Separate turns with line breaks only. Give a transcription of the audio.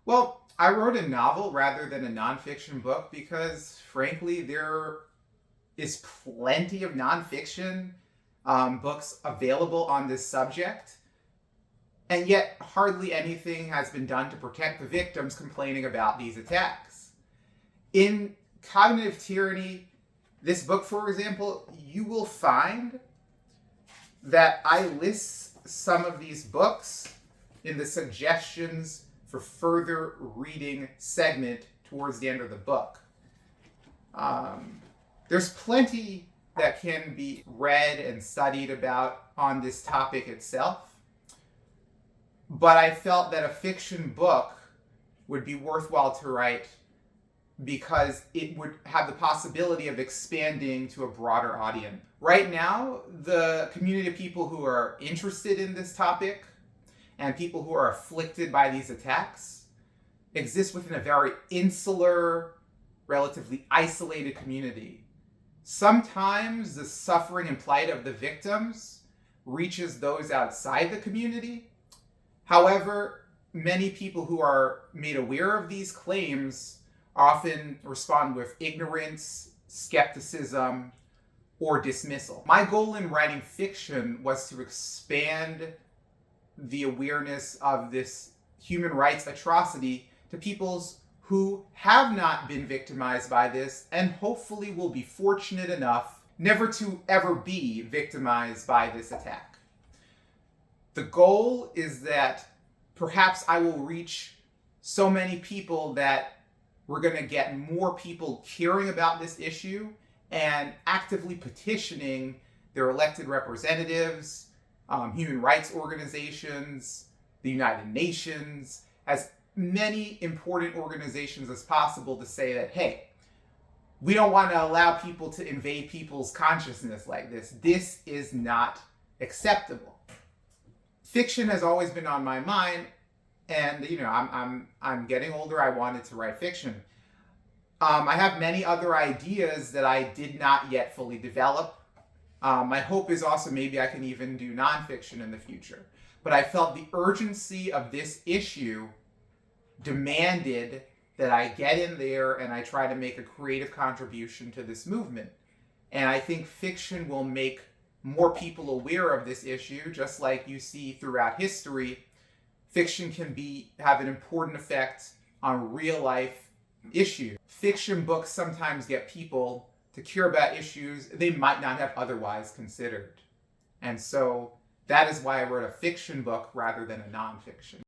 Well, I wrote a novel rather than a nonfiction book because, frankly, there is plenty of nonfiction books available on this subject, and yet hardly anything has been done to protect the victims complaining about these attacks. In Cognitive Tyranny, this book, for example, you will find that I list some of these books in the suggestions for further reading segment towards the end of the book. There's plenty that can be read and studied about on this topic itself, but I felt that a fiction book would be worthwhile to write because it would have the possibility of expanding to a broader audience. Right now, the community of people who are interested in this topic and people who are afflicted by these attacks exist within a very insular, relatively isolated community. Sometimes the suffering and plight of the victims reaches those outside the community. However, many people who are made aware of these claims often respond with ignorance, skepticism, or dismissal. My goal in writing fiction was to expand the awareness of this human rights atrocity to peoples who have not been victimized by this and hopefully will be fortunate enough never to ever be victimized by this attack. The goal is that perhaps I will reach so many people that we're going to get more people caring about this issue and actively petitioning their elected representatives, human rights organizations, the United Nations, as many important organizations as possible to say that, hey, we don't want to allow people to invade people's consciousness like this. This is not acceptable. Fiction has always been on my mind, and I'm getting older. I wanted to write fiction. I have many other ideas that I did not yet fully develop. My hope is also maybe I can even do nonfiction in the future. But I felt the urgency of this issue demanded that I get in there and I try to make a creative contribution to this movement. And I think fiction will make more people aware of this issue, just like you see throughout history. Fiction can have an important effect on real life issues. Fiction books sometimes get people to care about issues they might not have otherwise considered. And so that is why I wrote a fiction book rather than a nonfiction.